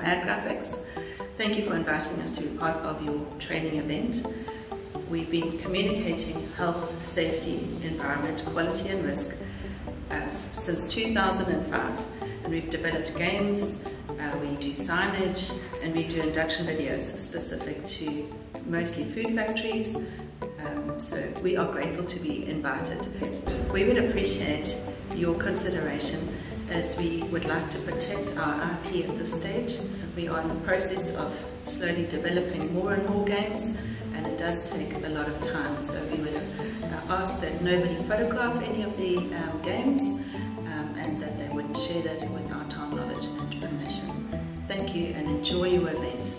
Adgraphics. Thank you for inviting us to be part of your training event. We've been communicating health, safety, environment, quality and risk since 2005, and we've developed games, we do signage, and we do induction videos specific to mostly food factories, so we are grateful to be invited. We would appreciate your consideration as we would like to protect our IP at this stage. We are in the process of slowly developing more and more games, and it does take a lot of time, so we would ask that nobody photograph any of the games and that they would share that without our knowledge and permission. Thank you and enjoy your event.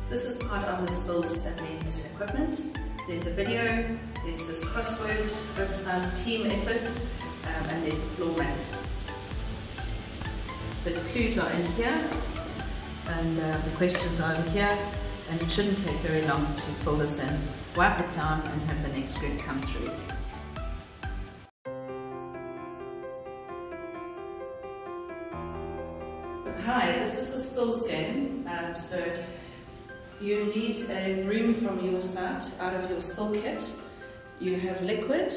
This is part of the SPILS event equipment. There's a video, there's this crossword, oversized team effort, and there's a floor mat. The clues are in here, and the questions are over here, and it shouldn't take very long to fill this in. Wipe it down and have the next grid come through. Hi, this is the SPILS game. So you need a broom from your site out of your spill kit. You have liquid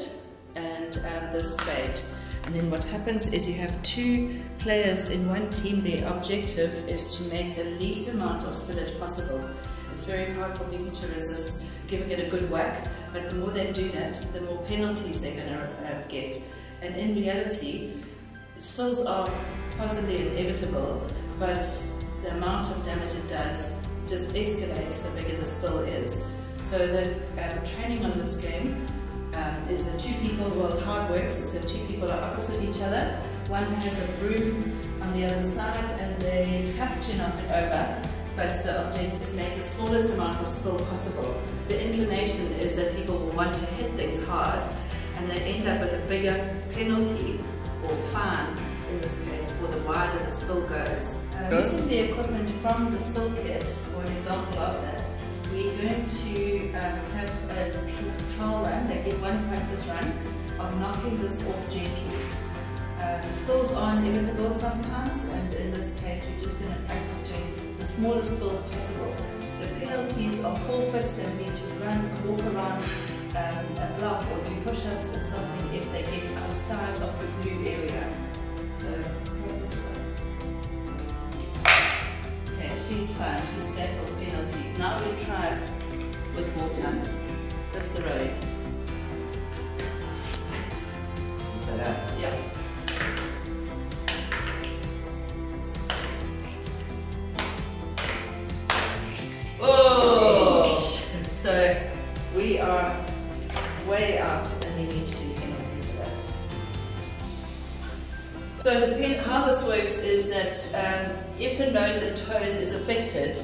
and this spade. And then what happens is you have two players in one team. Their objective is to make the least amount of spillage possible. It's very hard for people to resist giving it a good whack, but the more they do that, the more penalties they're going to get. And in reality, spills are possibly inevitable, but the amount of damage it does just escalates the bigger the spill is. So the training on this game is that two people, well, how it works is that two people are opposite each other. One has a broom on the other side and they have to knock it over, but the objective is to make the smallest amount of spill possible. The inclination is that people will want to hit things hard and they end up with a bigger penalty or fine, in this case, for the wider the spill goes. Using the equipment from the spill kit, for an example of that, we're going to have a trial run. They get one practice run of knocking this off gently. Spills are inevitable sometimes, and in this case we're just going to practice doing the smallest spill possible. The penalties are forfeits. They need to run, walk around a block or do push-ups or something if they get outside of the blue area. So, okay, she's fine, she's safe for penalties. Now we try with water. That's the road. Yeah. Oh! So we are way out and we need to do penalties for that. So how this works is that if a nose and toes is affected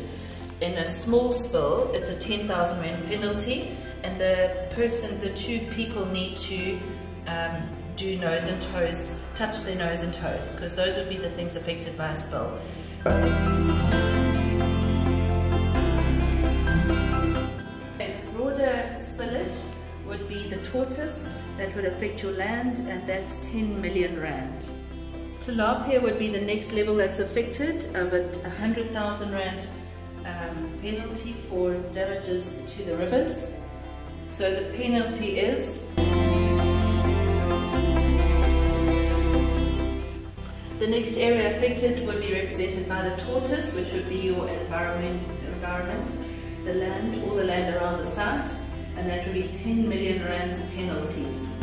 in a small spill, it's a 10,000 Rand penalty, and the two people need to do nose and toes, touch their nose and toes, because those would be the things affected by a spill. Broader spillage would be the tortoise, that would affect your land, and that's 10 million Rand. Tilapia would be the next level that's affected, of a 100,000 Rand penalty for damages to the rivers. So the penalty is the next area affected would be represented by the tortoise, which would be your environment, the land, all the land around the site, and that would be 10 million Rands penalties.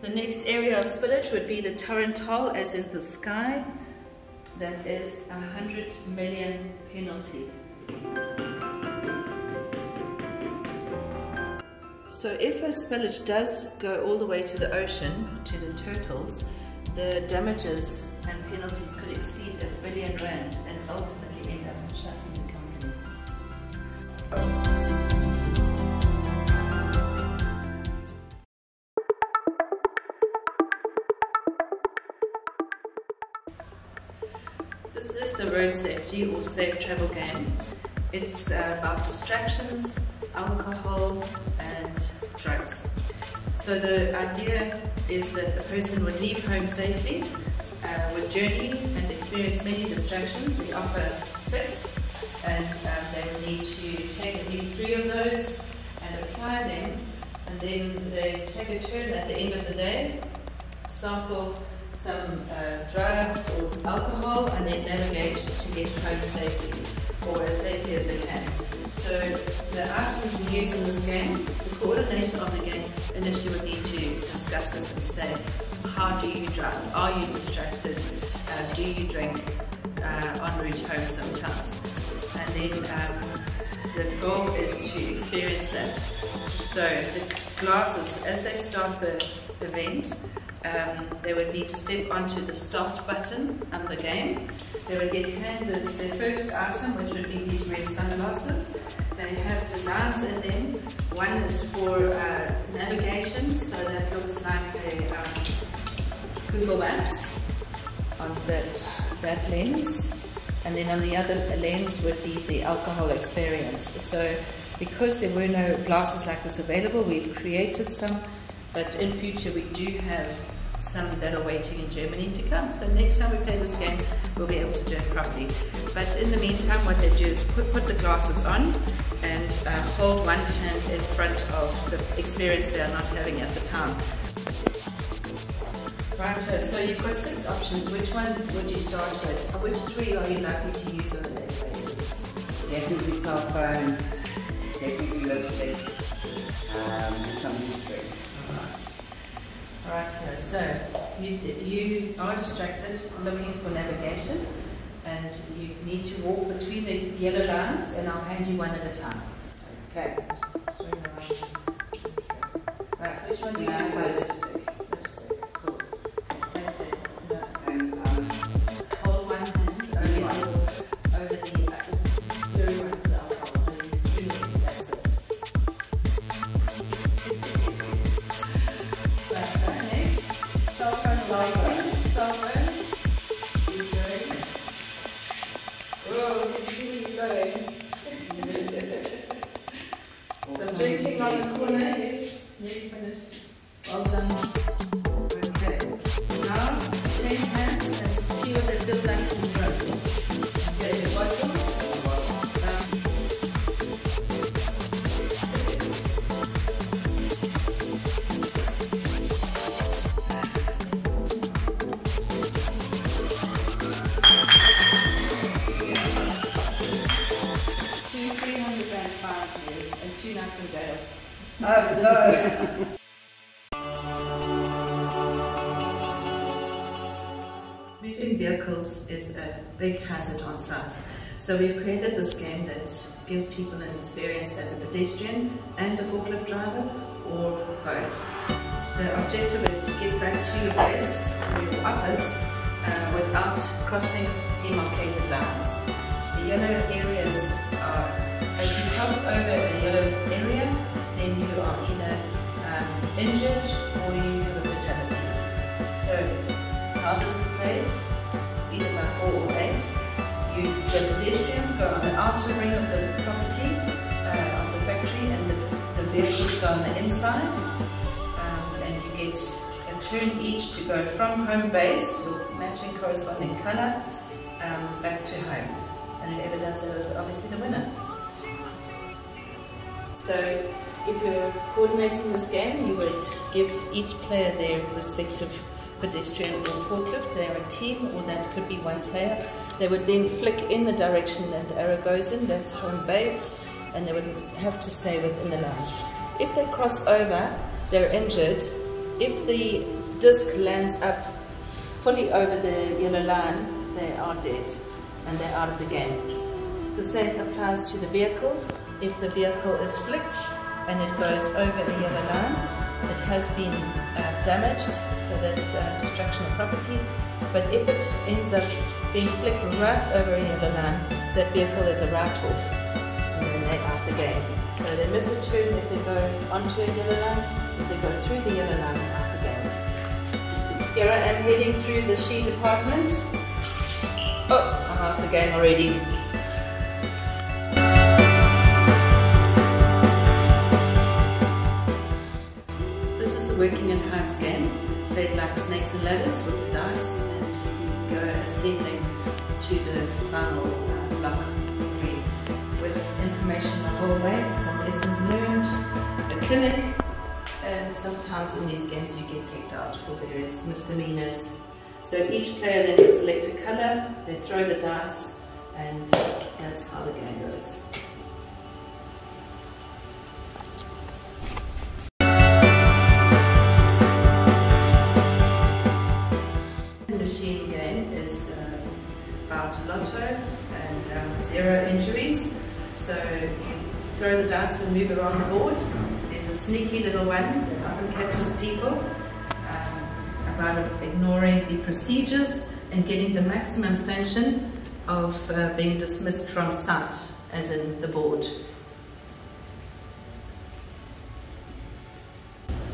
The next area of spillage would be the torrential, as in the sky. That is 100 million penalty. So if a spillage does go all the way to the ocean, to the turtles, the damages and penalties could exceed R1 billion and ultimately end up shutting the company. This is the road safety or safe travel game. It's about distractions, alcohol and drugs. So the idea is that a person would leave home safely, would journey and experience many distractions. We offer 6, and they would need to take at least 3 of those and apply them, and then they take a turn at the end of the day, sample some drugs or alcohol, and then navigate to get home safely, or as safely as they can. So the items we use in this game, the coordinator of the game initially would need to discuss this and say, how do you drive? Are you distracted? Do you drink en route home sometimes? And then the goal is to experience that. So the classes, as they start the event, they would need to step onto the start button on the game. They would get handed their first item, which would be these red sunglasses. They have designs in them. One is for navigation, so that looks like a Google Maps on that lens. And then on the other lens would be the alcohol experience. So because there were no glasses like this available, we've created some, but in future we do have some that are waiting in Germany to come. So next time we play this game, we'll be able to do it properly. But in the meantime, what they do is put the glasses on and hold one hand in front of the experience they are not having at the time. Right, so you've got 6 options. Which one would you start with? Which 3 are you likely to use on a daily basis? Definitely cell phone, definitely lipstick, something to drink. Alright, so you are distracted, looking for navigation, and you need to walk between the yellow lines, and I'll hand you one at a time. Okay. Right, which one do you do first? Lipstick, cool. And hold one hand over the blue one with the alcohol, so you can see it, that's it. So drinking on the corner is nearly finished. Well done. Okay. Now change hands and see what it feels like to throw. Okay, the bottom. And 2 nights in jail. Oh no! Moving vehicles is a big hazard on sites. So we've created this game that gives people an experience as a pedestrian and a forklift driver, or both. The objective is to get back to your base, or your office, without crossing demarcated lines. The yellow areas are, as you cross over a yellow area, then you are either injured or you have a fatality. So how this is played, either by 4 or 8, the pedestrians go on the outer ring of the property, of the factory, and the vehicles go on the inside, and you get a turn each to go from home base, your matching corresponding colour, back to home. And whoever does that is obviously the winner. So if you're coordinating this game, you would give each player their respective pedestrian or forklift. They're a team, or that could be one player. They would then flick in the direction that the arrow goes in, that's home base, and they would have to stay within the lines. If they cross over, they're injured. If the disc lands up fully over the yellow line, they are dead and they're out of the game. The same applies to the vehicle. If the vehicle is flicked and it goes over the yellow line, it has been damaged, so that's destruction of property. But if it ends up being flicked right over a yellow line, that vehicle is a write-off, and then they're out the game. So they miss a turn if they go onto a yellow line. If they go through the yellow line, they're out the game. Here I am heading through the SHERQ department. Oh, I'm out the game already. a working and heights game. It's played like snakes and ladders with the dice, and you go ascending to the final block 3 with information the whole way, some lessons learned, a clinic, and sometimes in these games you get kicked out for various misdemeanors. So each player then would select a colour, they throw the dice, and that's how the game goes. The machine game is about lotto and 0 injuries. So you throw the dice and move around the board. There's a sneaky little one that often catches people, about ignoring the procedures and getting the maximum sanction of being dismissed from sight, as in the board.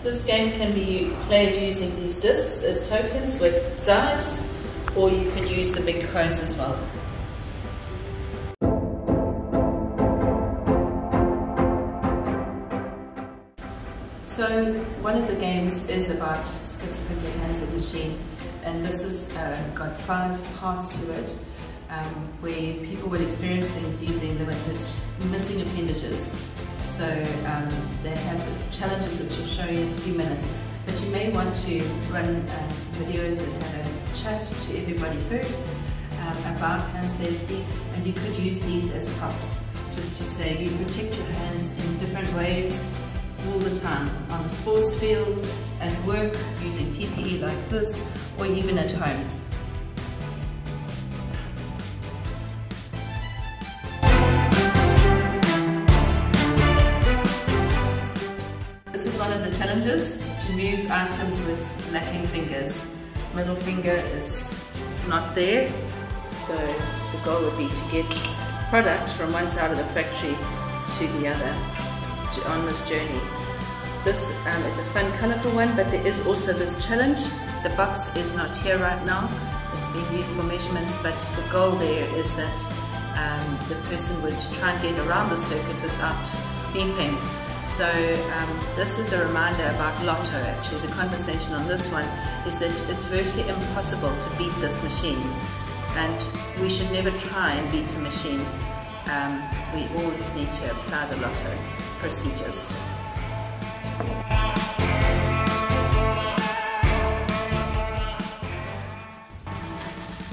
This game can be played using these discs as tokens with dice, or you can use the big cones as well. So one of the games is about specifically hands-on machine, and this has got 5 parts to it, where people will experience things using limited missing appendages. So they have challenges that you'll show you in a few minutes, but you may want to run some videos and have a chat to everybody first about hand safety, and you could use these as props, just to say you protect your hands in different ways all the time, on the sports field, at work, using PPE like this, or even at home. This is one of the challenges, to move items with lacking fingers. Middle finger is not there, so the goal would be to get product from one side of the factory to the other on this journey. This is a fun, colourful one, but there is also this challenge. The box is not here right now, it's being used for measurements, but the goal there is that the person would try and get around the circuit without beeping. So this is a reminder about lotto. Actually, the conversation on this one is that it's virtually impossible to beat this machine, and we should never try and beat a machine. We always need to apply the lotto procedures.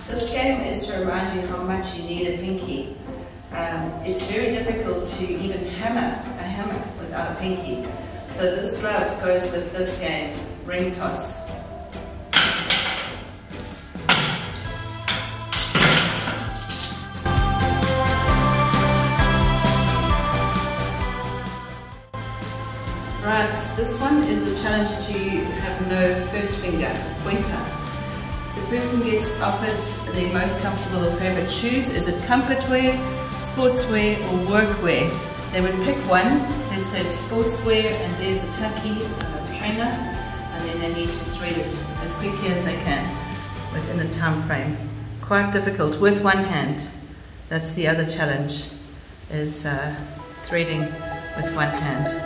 This game is to remind you how much you need a pinky. It's very difficult to even hammer a hammer without a pinky. So this glove goes with this game, ring toss. Right, this one is a challenge to have no first finger, pointer. The person gets offered their most comfortable or favourite shoes. Is it comfort wear, sportswear or workwear? They would pick one, let's say sportswear, and there's a tacky trainer, and then they need to thread it as quickly as they can within a time frame. Quite difficult with one hand. That's the other challenge, is threading with one hand.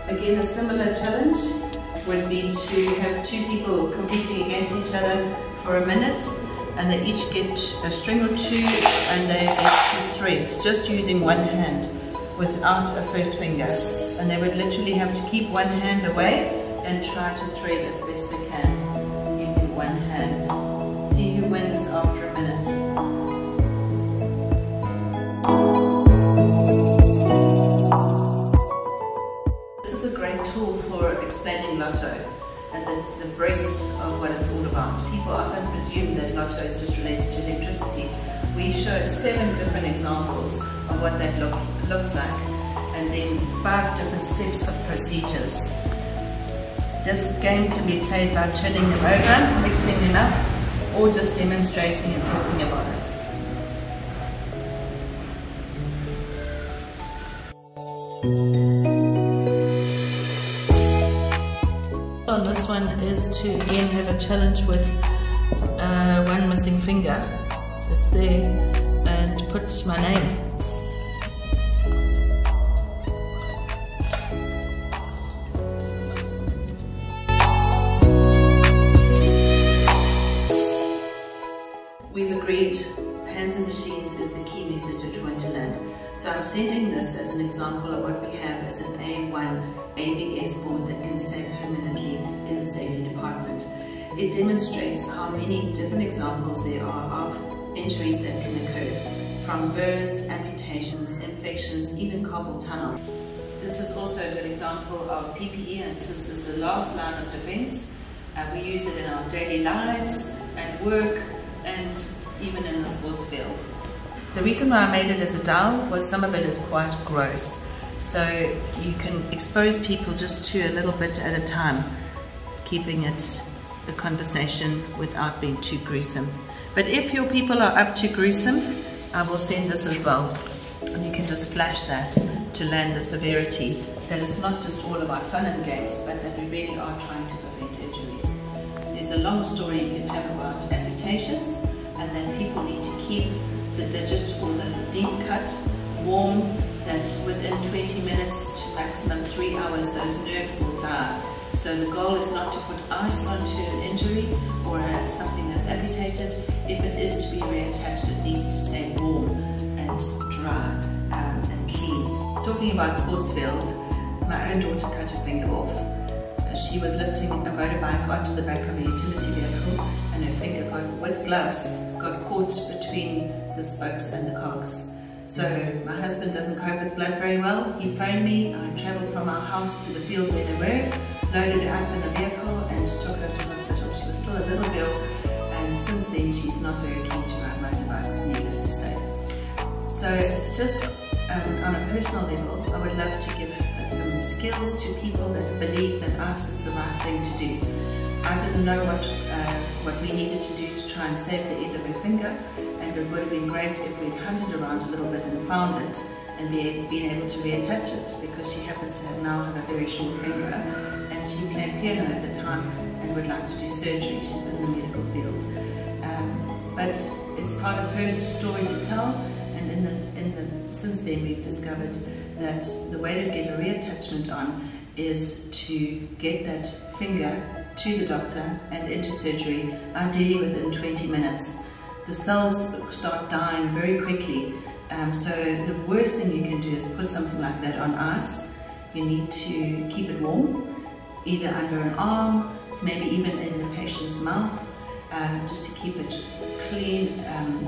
Again, a similar challenge would be to have 2 people competing against each other for a minute, and they each get a string or 2, and they get 2 threads, just using one hand without a first finger. And they would literally have to keep one hand away and try to thread as best they can using one hand. See who wins after a minute. Tool for explaining lotto and the breadth of what it's all about. People often presume that lotto is just related to electricity. We show 7 different examples of what that looks like, and then 5 different steps of procedures. This game can be played by turning them over, mixing them up, or just demonstrating and talking about it. On this one is to again have a challenge with one missing finger. It's there, and put my name. We've agreed hands and machines is the key message that we want to learn. So I'm sending this as an example of what we have as an A1 ABS board that can stay permanently in the safety department. It demonstrates how many different examples there are of injuries that can occur, from burns, amputations, infections, even carpal tunnel. This is also a good example of PPE, and this is the last line of defense. We use it in our daily lives, at work, and even in the sports field. The reason why I made it as a dowel was some of it is quite gross. So you can expose people just to a little bit at a time, keeping it a conversation without being too gruesome. But if your people are up to gruesome, I will send this as well. And you can just flash that to land the severity, that it's not just all about fun and games, but that we really are trying to prevent injuries. There's a long story you can have about amputations, and then people need to keep the digit or the deep cut warm, that within 20 minutes to maximum 3 hours those nerves will die. So the goal is not to put ice onto an injury or something that's amputated. If it is to be reattached, it needs to stay warm and dry and clean. Talking about sports field, my own daughter cut her finger off. She was lifting a motorbike onto the back of a utility vehicle, and her finger, with gloves, got caught between the spokes and the cogs. So my husband doesn't cope with blood very well. He phoned me. I travelled from our house to the field where they were, loaded her up in the vehicle and took her to hospital. She was still a little girl, and since then she's not very keen to ride motorbikes, needless to say. So just on a personal level, I would love to give some skills to people that believe that ice is the right thing to do. I didn't know what we needed to do to try and save the end of her finger, and it would have been great if we'd hunted around a little bit and found it and been able to reattach it, because she happens to now have a very short finger, and she played piano at the time and would like to do surgery. She's in the medical field. But it's part of her story to tell, and since then we've discovered that the way to get a reattachment on is to get that finger to the doctor and into surgery, ideally within 20 minutes. The cells start dying very quickly, so the worst thing you can do is put something like that on ice. You need to keep it warm, either under an arm, maybe even in the patient's mouth, just to keep it clean,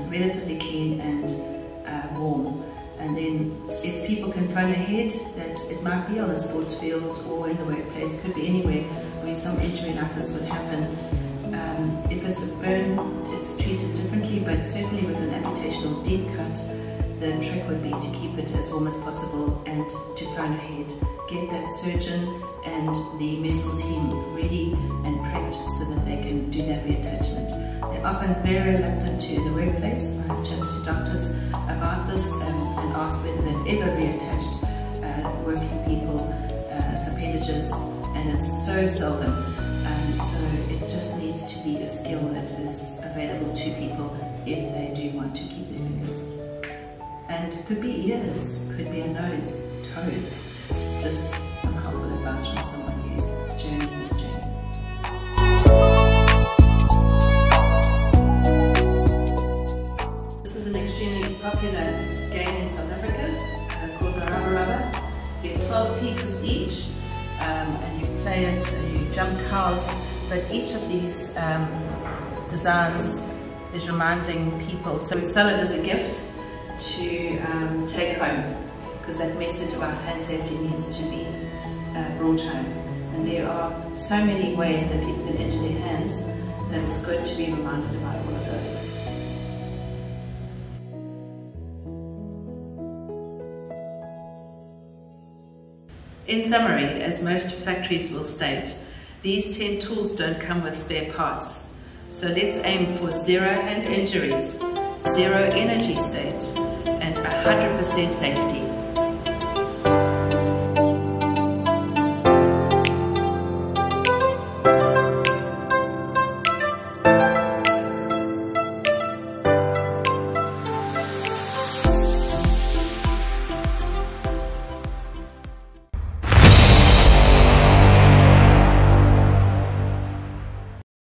relatively clean and warm. And then if people can phone ahead, that it might be on a sports field or in the workplace, could be anywhere where some injury like this would happen. If it's a burn, it's treated differently, but certainly with an amputation or deep cut, the trick would be to keep it as warm as possible and to phone ahead. Get that surgeon and the medical team ready and prepped so that they can do that reattachment. They're often very reluctant to in the workplace. I chatted to doctors about this and asked whether they've ever reattached working people, appendages, and it's so seldom. So it just needs to be a skill that is available to people if they do want to keep their fingers. And it could be ears, could be a nose, toes. Just some helpful advice from someone who's journeying this journey. This is an extremely popular game in South Africa called Rubber. You get 12 pieces each, and you play it, you jump cows, but each of these designs is reminding people. So we sell it as a gift to take home, because that message about hand safety needs to be brought home. And there are so many ways that people can injure their hands that it's good to be reminded about all of those. In summary, as most factories will state, these 10 tools don't come with spare parts. So let's aim for 0 hand injuries, 0 energy state, and 100% safety.